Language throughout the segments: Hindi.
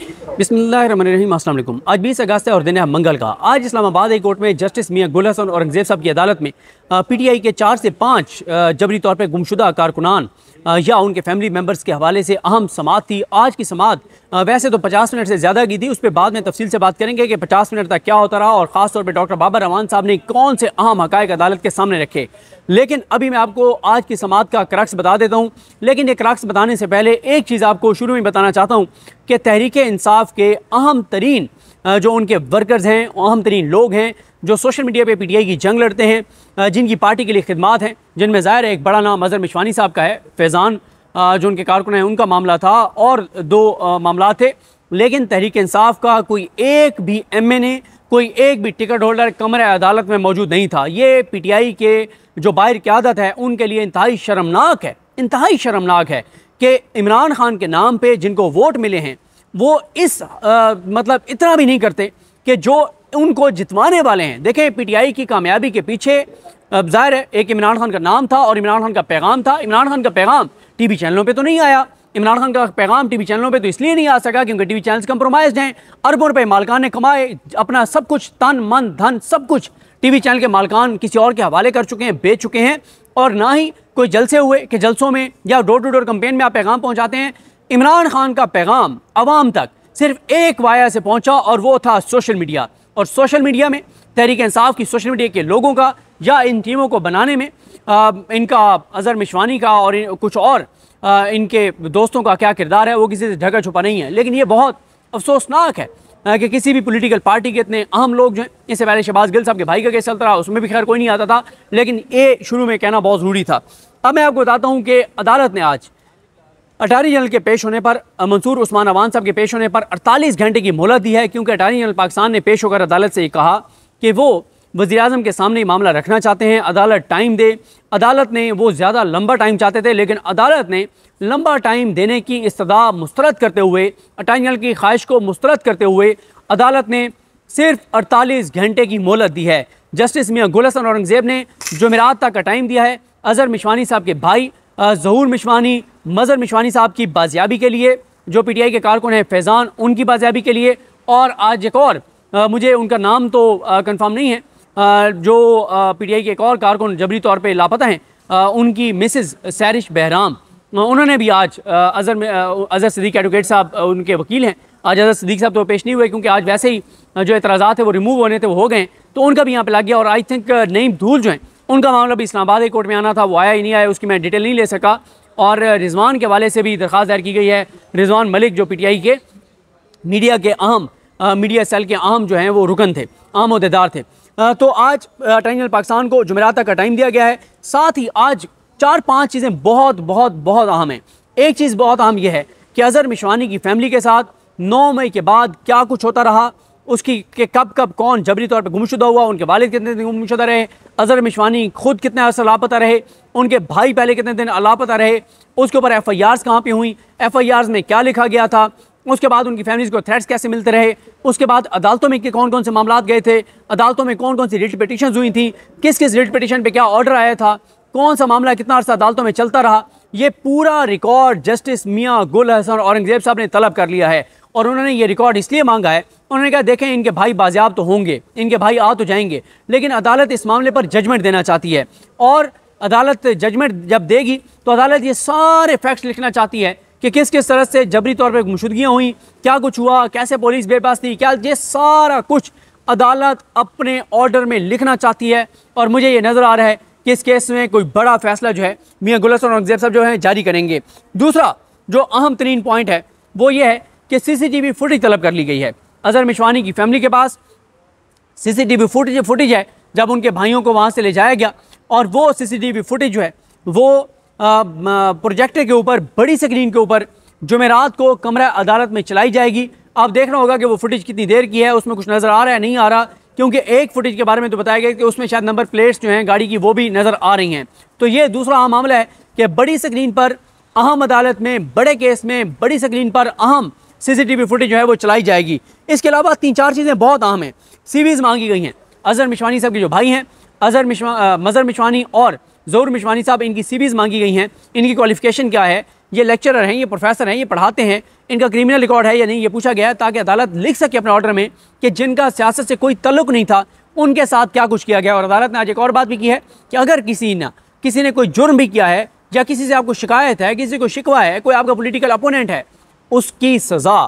बिस्मिल्लाहिर्रहमानिर्रहीम। अस्सलाम वालेकुम। आज 20 अगस्त है और दिन है मंगल का। आज इस्लामाबाद हाई कोर्ट में जस्टिस मियां गुल हसन औरंगजेब साहब की अदालत में पीटीआई के 4 से 5 जबरी तौर पर गुमशुदा कारकुनान या उनके फैमिली मेम्बर्स के हवाले से अहम समाअत थी। आज की समाअत वैसे तो 50 मिनट से ज़्यादा की थी, उस पर बाद में तफसील से बात करेंगे कि 50 मिनट तक क्या होता रहा और ख़ास तौर पर डॉक्टर बाबर रहमान साहब ने कौन से अहम हक़ाइक़ अदालत के सामने रखे। लेकिन अभी मैं आपको आज की समाअत का क्रक्स बता देता हूँ। लेकिन ये क्रक्स बताने से पहले एक चीज़ आपको शुरू में बताना चाहता हूँ कि तहरीक इंसाफ के अहम तरीन जो उनके वर्कर्स हैं, अहम तरीन लोग हैं जो सोशल मीडिया पे पीटीआई की जंग लड़ते हैं, जिनकी पार्टी के लिए खिदमात हैं, जिनमें ज़ाहिर है एक बड़ा नाम अज़हर मिशवानी साहब का है। फैज़ान जो उनके कारकुन हैं उनका मामला था और 2 मामला थे। लेकिन तहरीक इंसाफ का कोई एक भी एमएनए, कोई एक भी टिकट होल्डर कमरे अदालत में मौजूद नहीं था। ये पीटीआई के जो बाहर क़यादत है उनके लिए इंतहाई शर्मनाक है, इंतहाई शर्मनाक है कि इमरान खान के नाम पे जिनको वोट मिले हैं वो इस मतलब इतना भी नहीं करते कि जो उनको जितवाने वाले हैं। देखें, पीटीआई की कामयाबी के पीछे ज़ाहिर है एक इमरान खान का नाम था और इमरान खान का पैगाम था। इमरान खान का पैगाम टीवी चैनलों पे तो नहीं आया। इमरान खान का पैगाम टीवी चैनलों पे तो इसलिए नहीं आ सका क्योंकि टीवी चैनल्स कंप्रोमाइज्ड हैं। अरबों रुपए मालिकान ने कमाए, अपना सब कुछ, तन मन धन सब कुछ टीवी चैनल के मालिकान किसी और के हवाले कर चुके हैं, बेच चुके हैं। और ना ही कोई जलसे हुए कि जलसों में या डोर टू डोर कैंपेन में आप पैगाम पहुंचाते हैं। इमरान खान का पैगाम अवाम तक सिर्फ एक वाया से पहुंचा और वो था सोशल मीडिया। और सोशल मीडिया में तहरीक इंसाफ की सोशल मीडिया के लोगों का या इन टीमों को बनाने में इनका अज़हर मिशवानी का और कुछ और इनके दोस्तों का क्या किरदार है वो किसी से ढका छुपा नहीं है। लेकिन ये बहुत अफसोसनाक है कि किसी भी पॉलिटिकल पार्टी के इतने अहम लोग जो हैं, इससे पहले शहबाज गिल साहब के भाई का केस चलता रहा, उसमें भी खैर कोई नहीं आता था, लेकिन ये शुरू में कहना बहुत ज़रूरी था। अब मैं आपको बताता हूँ कि अदालत ने आज अटारनी जनरल के पेश होने पर, मंसूर उस्मान अवान साहब के पेश होने पर 48 घंटे की मोहलत दी है, क्योंकि अटारनी जनरल पाकिस्तान ने पेश होकर अदालत से ये कहा कि वो वज़ीर आज़म के सामने मामला रखना चाहते हैं, अदालत टाइम दे। अदालत ने वो ज़्यादा लंबा टाइम चाहते थे, लेकिन अदालत ने लंबा टाइम देने की इस्तदा मुस्तरद करते हुए, अटारनी जनरल की ख्वाहिश को मुस्तरद करते हुए अदालत ने सिर्फ 48 घंटे की मोहलत दी है। जस्टिस मियां गुल हसन औरंगजेब ने जुमेरात तक का टाइम दिया है अज़हर मिशवानी साहब के भाई ज़हूर मिशवानी, मज़हर मिशवानी साहब की बाजियाबी के लिए, जो पीटीआई के कारकुन हैं फैज़ान, उनकी बाजियाबी के लिए। और आज एक और मुझे उनका नाम तो कंफर्म नहीं है, जो पीटीआई के एक और कारकुन जबरी तौर पे लापता हैं, उनकी मिसेस सैरिश बहराम, उन्होंने भी आज अज़हर सिद्दीक एडवोकेट साहब उनके वकील हैं, आज अज़हर सिद्दीक साहब तो पेश नहीं हुए क्योंकि आज वैसे ही जो एतराज़ात है वो रिमूव होने थे, वो हो गए, तो उनका भी यहाँ पे लग गया। और आई थिंक नईम धूल जो हैं उनका मामला भी इस्लामाबाद हाई कोर्ट में आना था, वो आया ही नहीं आया, उसकी मैं डिटेल नहीं ले सका। और रिजवान के हवाले से भी दरख्वास्त दायर की गई है। रिजवान मलिक जो पीटीआई के मीडिया के अहम मीडिया सेल के अहम जो हैं वो रुकन थे, अहम अहदेदार थे। तो आज अटारनी जनरल पाकिस्तान को जुमेरात तक का टाइम दिया गया है। साथ ही आज 4-5 चीज़ें बहुत बहुत बहुत अहम हैं। एक चीज़ बहुत अहम यह है कि अज़हर मिशवानी की फैमिली के साथ 9 मई के बाद क्या कुछ होता रहा, उसकी कि कब कब कौन जबरी तौर पर गुमशुदा हुआ, उनके वालिद कितने दिन गुमशुदा रहे, अज़हर मिशवानी खुद कितने अर्सा लापता रहे, उनके भाई पहले कितने दिन लापता रहे, उसके ऊपर FIRs कहाँ पे हुई, FIRs में क्या लिखा गया था, उसके बाद उनकी फैमिलीज़ को थ्रेट्स कैसे मिलते रहे, उसके बाद अदालतों में कौन कौन से मामलात गए थे, अदालतों में कौन कौन सी रिट पिटिशंस हुई थी, किस किस रिट पिटिशन पे क्या ऑर्डर आया था, कौन सा मामला कितना अर्सा अदालतों में चलता रहा, ये पूरा रिकॉर्ड जस्टिस मियां गुल हसन औरंगजेब साहब ने तलब कर लिया है। और उन्होंने ये रिकॉर्ड इसलिए मांगा है, उन्होंने कहा देखें इनके भाई बाजियाब तो होंगे, इनके भाई आ तो जाएंगे, लेकिन अदालत इस मामले पर जजमेंट देना चाहती है। और अदालत जजमेंट जब देगी तो अदालत ये सारे फैक्ट्स लिखना चाहती है कि किस किस तरह से जबरी तौर पर गुमशुदगियाँ हुई, क्या कुछ हुआ, कैसे पुलिस बेपास थी, क्या, ये सारा कुछ अदालत अपने ऑर्डर में लिखना चाहती है। और मुझे ये नज़र आ रहा है कि इस केस में कोई बड़ा फैसला जो है मियां गुल हसन औरंगजेब साहब जो है जारी करेंगे। दूसरा जो अहम तरीन पॉइंट है वो ये है कि CCTV फुटेज तलब कर ली गई है। अज़हर मिशवानी की फैमिली के पास CCTV फुटेज है जब उनके भाइयों को वहाँ से ले जाया गया, और वो CCTV फुटेज जो है वो प्रोजेक्टर के ऊपर, बड़ी स्क्रीन के ऊपर जुमेरात को कमरा अदालत में चलाई जाएगी। आप देखना होगा कि वो फुटेज कितनी देर की है, उसमें कुछ नज़र आ रहा है नहीं आ रहा, क्योंकि एक फुटेज के बारे में तो बताया गया कि उसमें शायद नंबर प्लेट्स जो हैं गाड़ी की वो भी नज़र आ रही हैं। तो ये दूसरा अहम मामला है कि बड़ी स्क्रीन पर अहम अदालत में, बड़े केस में बड़ी स्क्रीन पर अहम CCTV फुटेज जो है वो चलाई जाएगी। इसके अलावा 3-4 चीज़ें बहुत अहम हैं। CVs मांगी गई हैं। अज़हर मिशवानी साहब के जो भाई हैं, मज़हर मिशवानी और ज़हूर मिशवानी साहब, इनकी CVs मांगी गई हैं। इनकी क्वालिफ़िकेशन क्या है, ये लेक्चरर हैं, ये प्रोफेसर हैं, ये पढ़ाते हैं, इनका क्रिमिनल रिकॉर्ड है या नहीं, ये पूछा गया है ताकि अदालत लिख सके अपने ऑर्डर में कि जिनका सियासत से कोई तल्लुक नहीं था उनके साथ क्या कुछ किया गया। और अदालत ने आज एक और बात भी की है कि अगर किसी ने कोई जुर्म भी किया है या किसी से आपको शिकायत है, किसी को शिकवा है, कोई आपका पॉलिटिकल अपोनेंट है, उसकी सज़ा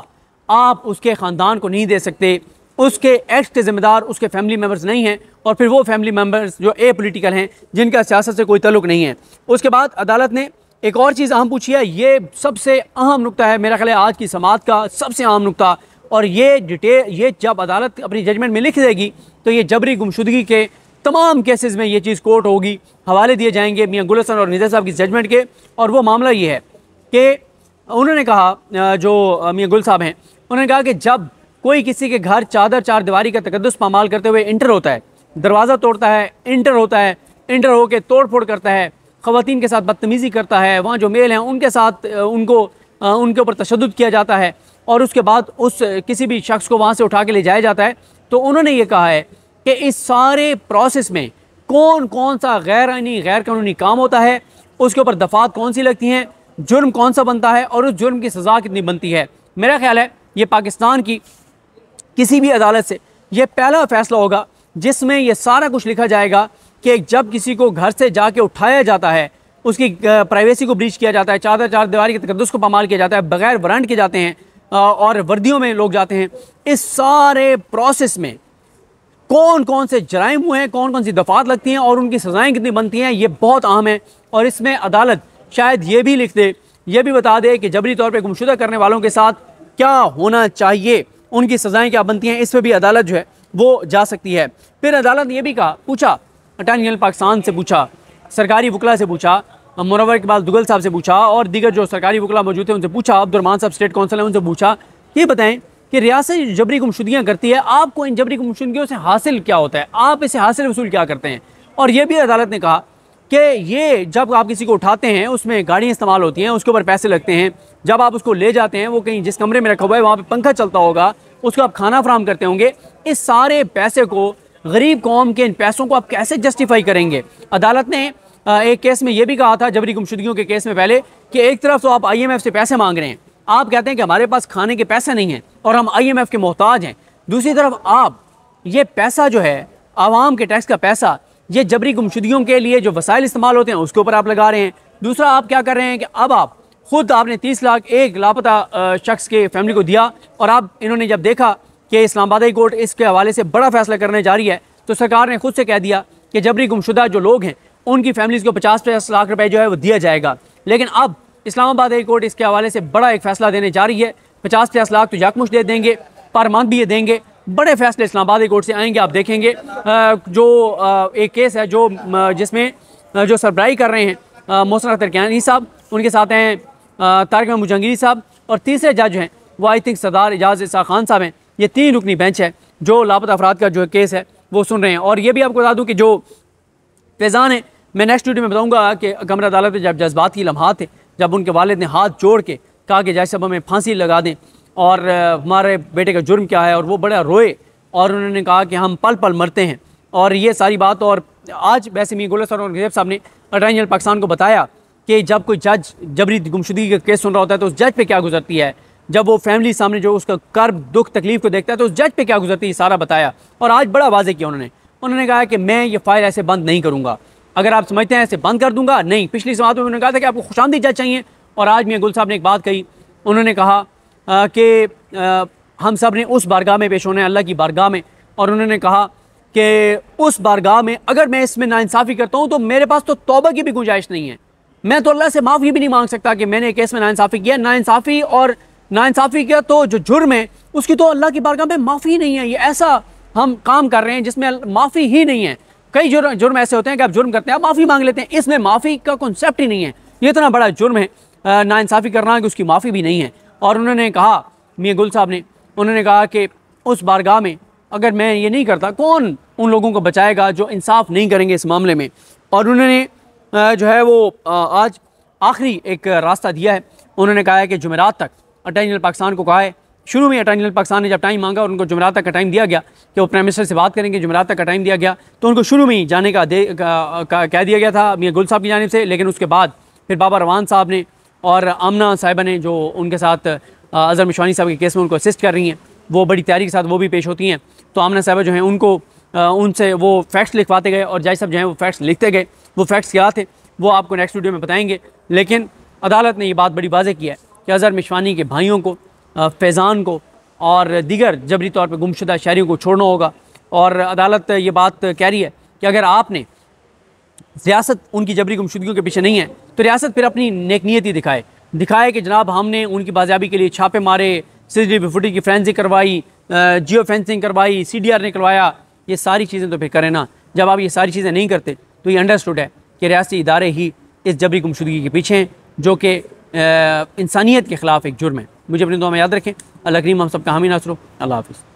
आप उसके ख़ानदान को नहीं दे सकते। उसके एक्ट के ज़िम्मेदार उसके फैमिली मेम्बर्स नहीं हैं, और फिर वो फैमिली मेम्बर्स जो ए पॉलिटिकल हैं, जिनका सियासत से कोई तल्लुक नहीं है। उसके बाद अदालत ने एक और चीज़ अहम पूछी है, ये सबसे अहम नुक्ता है मेरा ख्याल है आज की समात का सबसे अहम नुक्ता, और ये जब अदालत अपनी जजमेंट में लिख देगी तो ये जबरी गुमशुदगी के तमाम केसेस में ये चीज़ कोर्ट होगी, हवाले दिए जाएंगे मियां गुल हसन और निज़र साहब की जजमेंट के। और वो मामला ये है कि उन्होंने कहा, जो मियां गुल साहब हैं, उन्होंने कहा कि जब कोई किसी के घर चार दीवारी का तकद्दुस पामाल करते हुए इंटर होता है, दरवाज़ा तोड़ता है, इंटर होता है, इंटर होकर तोड़ फोड़ करता है, ख़वातीन के साथ बदतमीज़ी करता है, वहाँ जो मेल हैं उनके साथ उनके ऊपर तशद्दुद किया जाता है, और उसके बाद उस किसी भी शख्स को वहाँ से उठा के ले जाया जाता है, तो उन्होंने ये कहा है कि इस सारे प्रोसेस में कौन कौन सा गैर आइनी गैर कानूनी काम होता है, उसके ऊपर दफ़ात कौन सी लगती हैं, जुर्म कौन सा बनता है और उस जुर्म की सज़ा कितनी बनती है। मेरा ख्याल है ये पाकिस्तान की किसी भी अदालत से ये पहला फ़ैसला होगा जिसमें ये सारा कुछ लिखा जाएगा कि जब किसी को घर से जाके उठाया जाता है, उसकी प्राइवेसी को ब्रीच किया जाता है, चार दीवारी के तकद्दुस को पामाल किया जाता है, बगैर वारंट के जाते हैं और वर्दियों में लोग जाते हैं, इस सारे प्रोसेस में कौन कौन से जराइम हुए हैं, कौन कौन सी दफ़ात लगती हैं और उनकी सज़ाएँ कितनी बनती हैं, ये बहुत अहम है। और इसमें अदालत शायद ये भी लिख दे, ये भी बता दे कि जबरी तौर पर गुमशुदा करने वालों के साथ क्या होना चाहिए, उनकी सज़ाएँ क्या बनती हैं, इस पर भी अदालत जो है वो जा सकती है। फिर अदालत ने यह भी कहा, पूछा अटॉर्नी जनरल पाकिस्तान से पूछा, सरकारी वकला से पूछा, मुनव्वर इकबाल दुगल साहब से पूछा और दीगर जो सरकारी वकला मौजूद थे उनसे पूछा, अब्दुर्रहमान साहब स्टेट काउंसिल हैं उनसे पूछा, ये बताएं कि रियासत जबरी गुमशुदगियाँ करती है, आपको इन जबरी गुमशुदगियों से हासिल क्या होता है, आप इसे हासिल वसूल क्या करते हैं। और ये भी अदालत ने कहा कि ये जब आप किसी को उठाते हैं उसमें गाड़ियाँ इस्तेमाल होती हैं, उसके ऊपर पैसे लगते हैं, जब आप उसको ले जाते हैं वो कहीं जिस कमरे में रखा हुआ है वहाँ पर पंखा चलता होगा, उसको आप खाना फराहम करते होंगे, इस सारे पैसे को गरीब कौम के इन पैसों को आप कैसे जस्टिफाई करेंगे। अदालत ने एक केस में यह भी कहा था, जबरी गुमशुदगियों के केस में पहले, कि एक तरफ तो आप IMF से पैसे मांग रहे हैं, आप कहते हैं कि हमारे पास खाने के पैसे नहीं हैं और हम IMF के मोहताज हैं, दूसरी तरफ आप ये पैसा जो है आवाम के टैक्स का पैसा, ये जबरी गुमशुदगियों के लिए जो वसाइल इस्तेमाल होते हैं उसके ऊपर आप लगा रहे हैं। दूसरा आप क्या कर रहे हैं कि अब आप खुद आपने 30 लाख एक लापता शख्स के फैमिली को दिया, और अब इन्होंने जब देखा कि इस्लामाबाद हाई कोर्ट इसके हवाले से बड़ा फैसला करने जा रही है, तो सरकार ने खुद से कह दिया कि जबरी गुमशुदा जो लोग हैं उनकी फैमिलीज़ को 50 लाख रुपए जो है वो दिया जाएगा। लेकिन अब इस्लामाबाद हाई कोर्ट इसके हवाले से बड़ा एक फ़ैसला देने जा रही है, 50 लाख तो यकमुश्त दे देंगे, पर मंथ भी ये देंगे, बड़े फैसले इस्लामाबाद हाई कोर्ट से आएंगे। आप देखेंगे जो एक केस है जिसमें जो सरबराही कर रहे हैं मोहसिन अख्तर कियानी साहब, उनके साथ हैं तारिक महमूद जहांगीरी साहब, और तीसरे जज हैं वो आई थिंक सरदार एजाज इसा खान साहब हैं। ये 3 रुकनी बेंच है जो लापता अफराद का जो केस है वो सुन रहे हैं। और ये भी आपको बता दूं कि जो फैज़ान है, मैं नेक्स्ट वीडियो में बताऊंगा कि कमरा अदालत में जब जज्बात की लम्हात थे, जब उनके वालिद ने हाथ जोड़ के कहा कि जज साहब हमें फांसी लगा दें और हमारे बेटे का जुर्म क्या है, और वो बड़ा रोए और उन्होंने कहा कि हम पल पल मरते हैं, और ये सारी बात। और आज वैसे मियां गुल हसन और औरंगज़ेब साहब ने अटॉर्नी जनरल पाकिस्तान को बताया कि जब कोई जज जबरी गुमशुदगी का केस सुन रहा होता है तो उस जज पे क्या गुजरती है, जब वो फैमिली सामने जो उसका कर्ब दुख तकलीफ को देखता है तो उस जज पे क्या गुजरती है, सारा बताया। और आज बड़ा वाज़ेह किया उन्होंने कहा कि मैं ये फ़ाइल ऐसे बंद नहीं करूँगा, अगर आप समझते हैं ऐसे बंद कर दूंगा नहीं। पिछली समात में उन्होंने कहा था कि आपको खुशामदीद जज चाहिए, और आज मियां गुल साहब ने एक बात कही, उन्होंने कहा कि हम सब ने उस बारगाह में पेश होना है, अल्लाह की बारगाह में, और उन्होंने कहा कि उस बारगाह में अगर मैं इसमें नाइंसाफ़ी करता हूँ तो मेरे पास तो तौबा की भी गुंजाइश नहीं है, मैं तो अल्लाह से माफ़ी भी नहीं मांग सकता कि मैंने केस में नाइंसाफ़ी किया। नाइंसाफ़ी और नाइंसाफ़ी किया तो जो जुर्म है उसकी तो अल्लाह की बारगाह में माफ़ी नहीं है। ये ऐसा हम काम कर रहे हैं जिसमें माफ़ी ही नहीं है। कई जुर्म ऐसे होते हैं कि आप जुर्म करते हैं, आप माफ़ी मांग लेते हैं, इसमें माफ़ी का कॉन्सेप्ट ही नहीं है। ये इतना बड़ा जुर्म है नाइंसाफ़ी करना कि उसकी माफ़ी भी नहीं है। और उन्होंने कहा, मियां गुल साहब ने, उन्होंने कहा कि उस बारगाह में अगर मैं ये नहीं करता, कौन उन लोगों को बचाएगा जो इंसाफ नहीं करेंगे इस मामले में। और उन्होंने जो है वो आज आखिरी एक रास्ता दिया है, उन्होंने कहा है कि जुमेरात तक अटॉर्नी जनरल पाकिस्तान को कहा है, शुरू में अटॉर्नी जनरल पाकिस्तान ने जब टाइम मांगा और उनको जुमेरात तक का टाइम दिया गया कि वो प्राइम मिनिस्टर से बात करेंगे, जुमेरात तक का टाइम दिया गया, तो उनको शुरू में ही जाने का कह दिया गया था मियां गुल साहब की जानिब से। लेकिन उसके बाद फिर बाबा रवान साहब ने और आमना साहिबा ने जो उनके साथ अज़हर मिशवानी साहब के केस में उनको असिस्ट कर रही हैं, वो बड़ी तैयारी के साथ वो भी पेश होती हैं। तो आमना साहिबा जो हैं उनको उनसे वो फैक्ट्स लिखवाते गए और जज साहब जो हैं वो फैक्ट्स लिखते गए। वो फैक्ट्स क्या थे वो आपको नेक्स्ट वीडियो में बताएंगे। लेकिन अदालत ने ये बात बड़ी वाज़ेह की है कि अज़हर मिशवानी के भाइयों को, फैज़ान को और दीगर जबरी तौर पर गुमशुदा शहरियों को छोड़ना होगा। और अदालत ये बात कह रही है कि अगर आपने रियासत उनकी जबरी गुमशुदगियों के पीछे नहीं है तो रियासत फिर अपनी नेकनीयती दिखाए कि जनाब हमने उनकी बाजियाबी के लिए छापे मारे, CCTV फुटेज की फ्रेंसिक करवाई, जियो फेंसिंग करवाई, CDR ने करवाया। ये सारी चीज़ें तो फिर करें ना। जब आप ये सारी चीज़ें नहीं करते तो ये अंडरस्टूड है कि रियासती इदारे ही इस जबरी गुमशुदगी के पीछे हैं, जो कि इंसानियत के ख़िलाफ़ एक जुर्म है। मुझे अपनी दुआ में याद रखें। अल्लाह करीम हम सब का हामी नासर हो। अल्लाह हाफ़िज़।